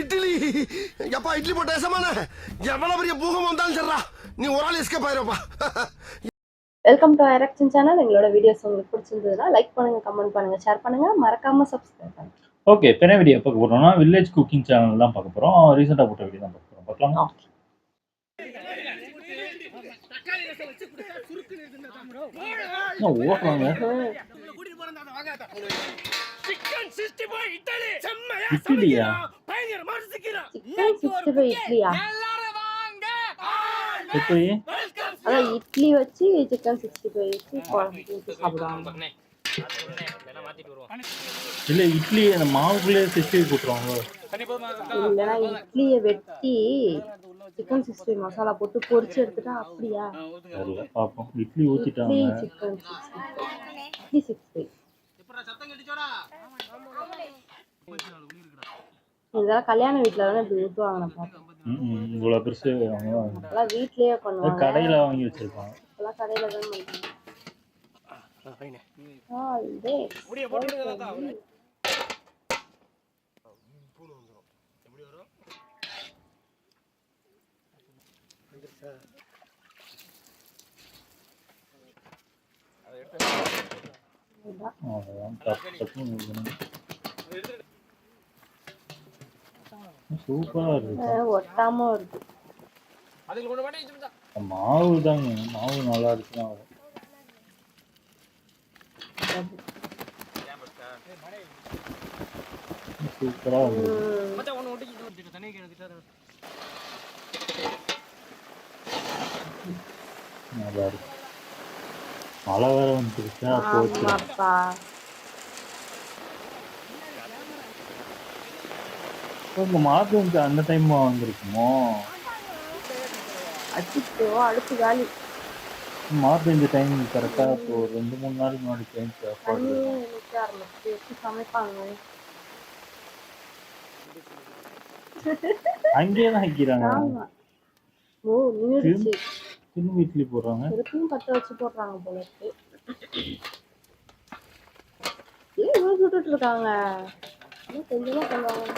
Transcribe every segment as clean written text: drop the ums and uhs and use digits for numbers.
இட்லி எப்பா இட்லி போட்ட சமான எவ்வளவு பெரிய பூகம் வந்தாலும் சரிடா நீ ஒரு ஆள் எஸ்கேப் ஆயிருப்பா. வெல்கம் டு ஐரக்ஷன் சேனல். எங்களோட வீடியோஸ் உங்களுக்கு பிடிச்சிருந்ததுன்னா லைக் பண்ணுங்க, கமெண்ட் பண்ணுங்க, ஷேர் பண்ணுங்க, மறக்காம சப்ஸ்கிரைப் பண்ணுங்க. ஓகே, என்ன வீடியோ பார்க்க போறோம்னா வில்லேஜ் குக்கிங் சேனல் தான் பார்க்க போறோம். ரீசெண்டா போட்ட வீடியோ தான் பார்க்க போறோம். பார்க்கலாமா? ஓடுறாங்க. இட்லியா? சிக்கன் 65 இட்லியா? எப்படி? அதான் இட்லி வச்சு சிக்கன் 65 வச்சு குழம்பு ஊற்றி சாப்பிடுவாங்க. இல்ல இட்லி அந்த மாவுக்குள்ளே சிஸ்டி போட்டுருவாங்க. இல்லைன்னா இட்லியை வெட்டி சிக்கன் 65 மசாலா போட்டு பொரிச்சு எடுத்துட்டா அப்படியா? தெரியல, பாப்போம். இட்லி ஊத்திட்டாங்க. இட்லி சிக்கன் 65 இட்லி 65 இதெல்லாம் கல்யாண வீட்டில் தானே இப்படி ஊற்றுவாங்க. நான் பார்த்தேன். இவ்வளோ பெருசு அதெல்லாம் வீட்லயே பண்ணுவாங்க. கடையில் வாங்கி வச்சிருப்பாங்க. அதெல்லாம் கடையில் தான் பண்ணுவாங்க. சூப்பரா இருக்கு. ஒட்டாம இருக்கு. மாவு தாங்க, மாவு நல்லா இருக்குன்னா சூப்பரா இருக்கு. நல்லா இருக்கு. மழை வேற வந்துருச்சா போச்சு. உங்க மாத்து வந்து அந்த டைம் வந்திருக்குமோ? அடிச்சோ அடுப்பு காலி. மாத்து இந்த டைம் கரெக்டா இப்போ 2-3 நாளைக்கு முன்னாடி டைம் சமைப்பாங்க. அங்கேயே தான் வைக்கிறாங்க. ஓ நின்றுச்சு. திரும்பி இட்லி போடுறாங்க. திருப்பியும் பற்ற வச்சு போடுறாங்க போல இருக்கு. ஏன் இவ்வளோ சுட்டுட்டு இருக்காங்க? கொஞ்சமா பண்ணுவாங்க.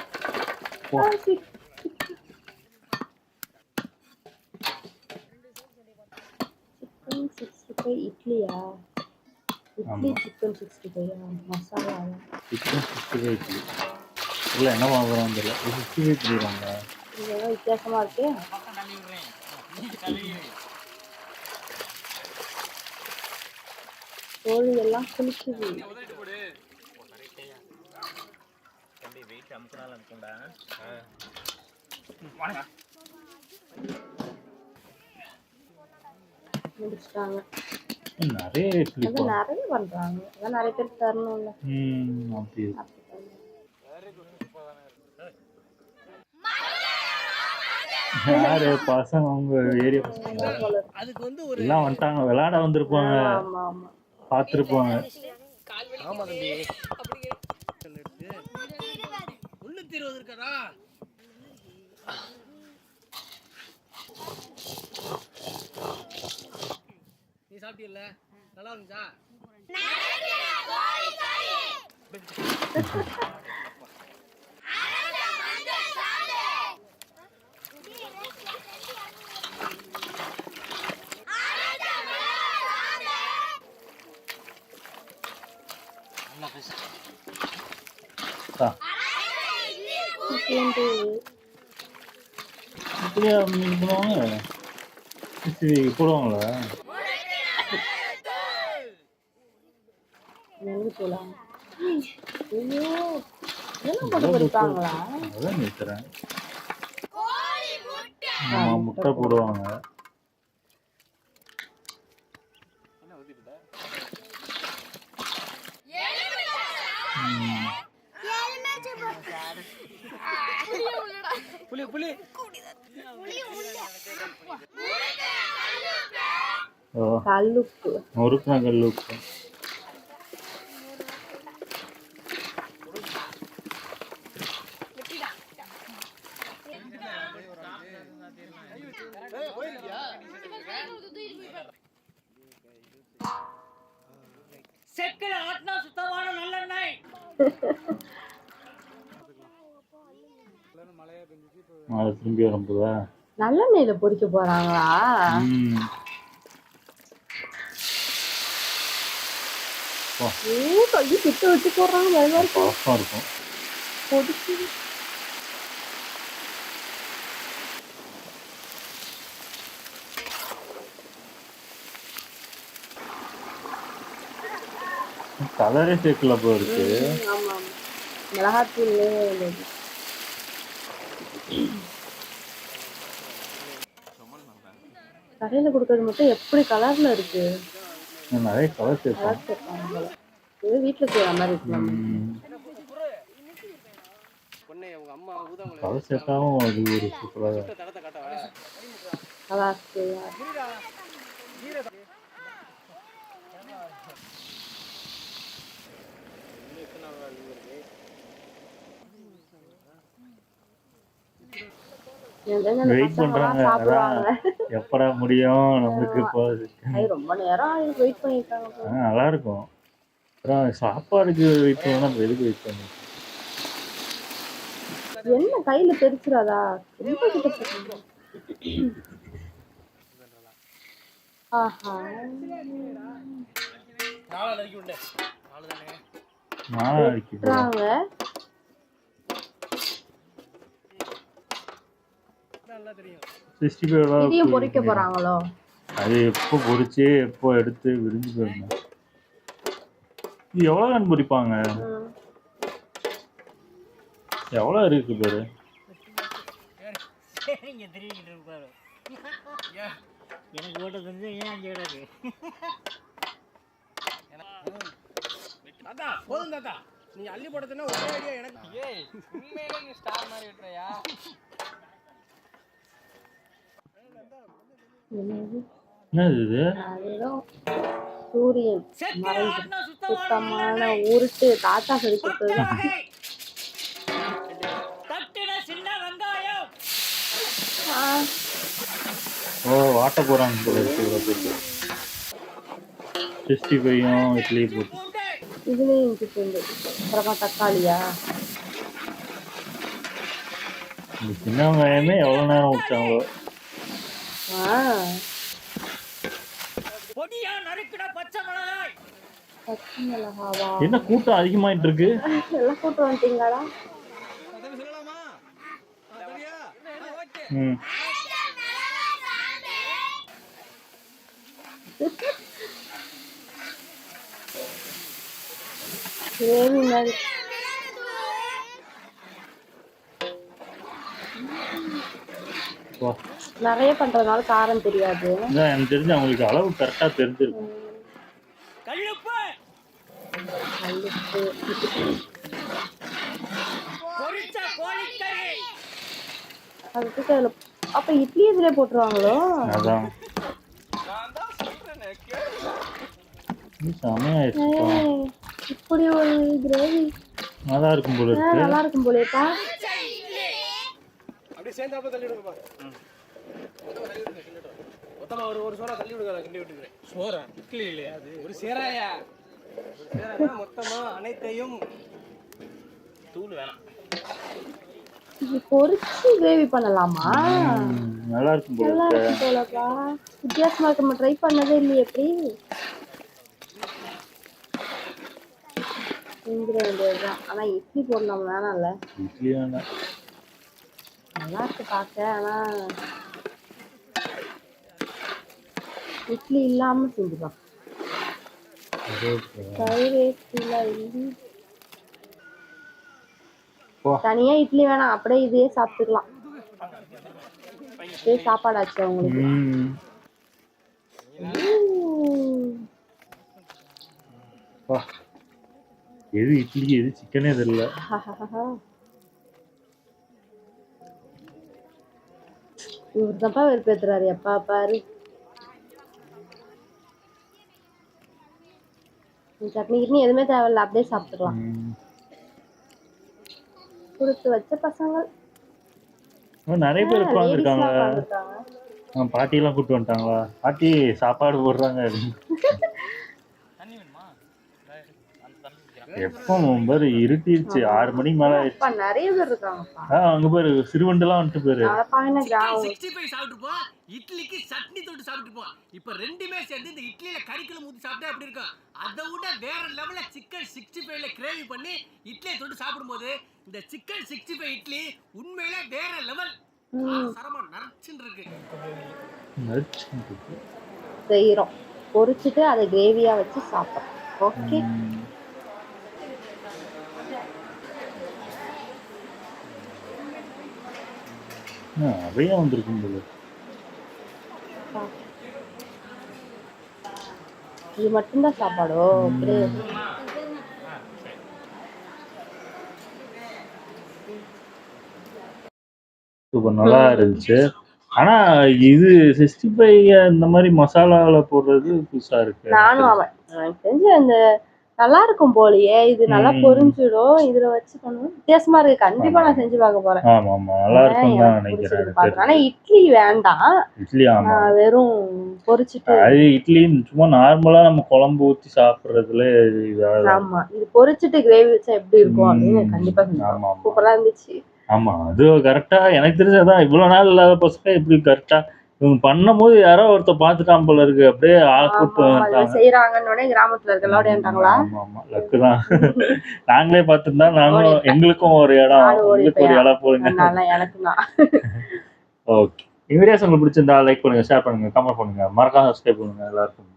சிக்கன் 65 இட்லியா? இட்லி சிக்கன் 65 மசாலா சிக்கன் 65 இட்லி இல்லை என்ன வாங்குறோம் தெரியல. 65 இட்லி வாங்க. இதெல்லாம் வித்தியாசமா இருக்கு. கோழி எல்லாம் குளிக்குது. முடிச்சிட்டாங்க. நிறைய இட்லி நிறைய பண்றாங்க. அதான் நிறைய பேர் தரணும்ல. அப்படி யாரு பசங்க உங்க ஏரியா பசங்க எல்லாம் வந்துட்டாங்க. விளையாட வந்திருப்பாங்க, பார்த்துருப்பாங்க. நீ சாப்பிட்டீல்ல? நல்லா இருந்துச்சா? இப்படியா பண்ணுவாங்க? போடுவாங்களா? அதான் நிறுத்துறேன். முட்டை போடுவாங்க. கல்லுப்பு நொறுக்குன கல்லுப்பு. செக்கில ஆட்டினா சுத்தமான நல்லெண்ணெய். அது திரும்பி வரும்போதா? நல்லெண்ணெயில பொரிக்க போறாங்களா? கையை கிட்ட வச்சு போடுறாங்க. பயமா இருக்கு. பாசம் இருக்கும். பொடிச்சு கலரே சேர்க்கல போல இருக்கு. ஆமா மிளகாத்தூள் கடையில கொடுக்கறது மட்டும் எப்படி கலர்ல இருக்கு. நிறைய கலர் சேர்ப்பாங்க. இது வீட்டுல செய்யற மாதிரி இருக்கு. கலர் சேர்த்தாவும் அது ஒரு சூப்பராக வெயிட் பண்றாங்க. எப்படா முடியும் நம்மளுக்கு? ரொம்ப நேரம் வெயிட் பண்ணிருக்காங்க. நல்லா இருக்கும். அப்புறம் சாப்பாடுக்கு வெயிட் பண்ணா நம்ம எதுக்கு வெயிட் பண்ணி? என்ன கையில தெரிச்சிராதா? ரொம்ப கிட்ட ஆஹா பொரிக்க போறாங்களோ? அது எப்போ பொரிச்சு எப்போ எடுத்து விரிஞ்சு போயிருந்தோம். இது எவ்வளவு பொரிப்பாங்க? எவ்வளவு இருக்கு பேரு? எனக்கு ஓட்டது வந்து ஏன் அங்கே கிடக்கு? தாத்தா போதும் தாத்தா, நீ அள்ளி போட்டதுன்னா ஒரே ஐடியா எனக்கு. ஏய் உண்மையிலே நீ ஸ்டார் மாதிரி விட்டுறியா? என்னது இது? சூரியன் சுத்தமான உருட்டு தாத்தா சொல்லி கொடுத்தது. ஓ வாட்ட போறாங்க போல இருக்கு. 65 இட்லி போட்டு இதுலயும் இஞ்சி அப்புறமா தக்காளியா? இந்த சின்ன வெங்காயமே எவ்வளவு நேரம் வச்சாங்களோ. என்ன கூட்டம் அதிகமாயிட்டு இருக்கு? எல்லாம் கூட்டம் வந்துட்டீங்களா? நிறைய பண்றதுனால காரம் தெரியாது. எனக்கு தெரிஞ்சு அவங்களுக்கு அளவு கரெக்டா தெரிஞ்சிருக்கும். அப்ப இட்லி இதுல போட்டுருவாங்களோ? அதான் இப்படி ஒரு கிரேவி நல்லா இருக்கும் போல இருக்கு. நல்லா இருக்கும் போலேப்பா. அப்படியே சேர்ந்தாப்ப தள்ளி விடுங்கப்பா. மொத்தமா ஒரு சோறா தள்ளி விடுங்க, கிண்டி விட்டுக்கிறேன். சோறா இட்லி இல்லையா? அது ஒரு சேராயா? மொத்தமா அனைத்தையும் தூள் வேணாம். இது பொரிச்சு கிரேவி பண்ணலாமா? நல்லா இருக்கும் போலப்பா. வித்தியாசமா இருக்கு. நம்ம ட்ரை பண்ணதே இல்லையே. எப்படி வேண்டியதுதான். ஆனா இட்லி போடலாம் வேணாம்ல? இட்லி வேணாம். நல்லா இருக்கு பார்க்க. ஆனா இட்லி இல்லாம செஞ்சுக்கலாம். தனியா இட்லி வேணாம், அப்படியே இதே சாப்பிட்டுக்கலாம். இதே சாப்பாடாச்சு அவங்களுக்கு. எது இட்லி எது சிக்கனே தெரியல. இவர் தப்பா வெறுப்பேத்துறாரு எப்பா பாரு. சட்னி கிட்னி எதுவுமே தேவையில்ல, அப்படியே சாப்பிட்டுக்கலாம். கொடுத்து வச்ச பசங்க நிறைய பேர் உட்காந்துருக்காங்க. பாட்டி எல்லாம் கூப்பிட்டு வந்துட்டாங்களா? பாட்டி சாப்பாடு போடுறாங்க. எப்போ பாரு இருட்டிருச்சு 6 மணிக்கு மேல ஆயிடுச்சு. அப்பா நிறைய பேர் இருக்காங்கப்பா. அங்க பாரு சிறுவண்டெல்லாம் வந்துட்டு பாரு. அதப்பா என்ன கிராமம் 65 சாப்பிட்டுப்போம், இட்லிக்கு சட்னி தொட்டு சாப்பிட்டுப்போம். இப்ப ரெண்டுமே சேர்ந்து இந்த இட்லியில கறிக்குள்ள ஊத்தி சாப்பிட்டா எப்படி இருக்கும்? அதை விட வேற லெவல்ல சிக்கன் 65ல கிரேவி பண்ணி இட்லியை தொட்டு சாப்பிடும்போது இந்த சிக்கன் 65 இட்லி உண்மையிலே வேற லெவல். சரமா நரச்சுன்னு இருக்கு. செய்யறோம், பொரிச்சிட்டு அதை கிரேவியா வச்சு சாப்பிட்றோம். ஓகே, நிறைய வந்திருக்கும் போது. இது மட்டும்தான் சாப்பாடோ? சூப்பர் நல்லா இருந்துச்சு. ஆனா இது 65 இந்த மாதிரி மசாலால போடுறது புதுசா இருக்கு. நானும் எனக்கு தெரிஞ்ச இந்த நல்லா இருக்கும் போலயே, இது நல்லா பொரிஞ்சிடும், இதுல வச்சு பண்ணுவோம். வித்தியாசமா இருக்கு. கண்டிப்பா நான் செஞ்சு பார்க்க போறேன். ஆமா ஆமா நல்லா இருக்கும் தான் நினைக்கிறேன். ஆனா இட்லி வேண்டாம். இட்லி ஆமா வெறும் பொரிச்சிட்டு. அது இட்லி சும்மா நார்மலா நம்ம குழம்பு ஊத்தி சாப்பிடுறதுல ஆமா, இது பொரிச்சிட்டு கிரேவி வச்சா எப்படி இருக்கும் அப்படின்னு கண்டிப்பா செஞ்சோம். சூப்பரா இருந்துச்சு. ஆமா அது கரெக்டா எனக்கு தெரிஞ்சதான். இவ்வளவு நாள் இல்லாத பசங்க எப்படி கரெக்டா இவங்க பண்ணும் போது யாரோ ஒருத்தர் பாத்துட்டான் போல இருக்கு. அப்படியே செய்யறாங்கன்னு கிராமத்துல இருக்கலாம்டாங்களா? ஆமா ஆமா லக்கு தான். நாங்களே பார்த்திருந்தா நாங்களும் எங்களுக்கும் ஒரு இடம் உங்களுக்கு ஒரு இடம் போடுங்க. எனக்கு தான். ஓகே, இந்த வீடியோஸ் உங்களுக்கு பிடிச்சிருந்தா லைக் பண்ணுங்க, ஷேர் பண்ணுங்க, கமெண்ட் பண்ணுங்க, மறக்காம சப்ஸ்கிரைப் பண்ணுங்க. எல்லாருக்கும்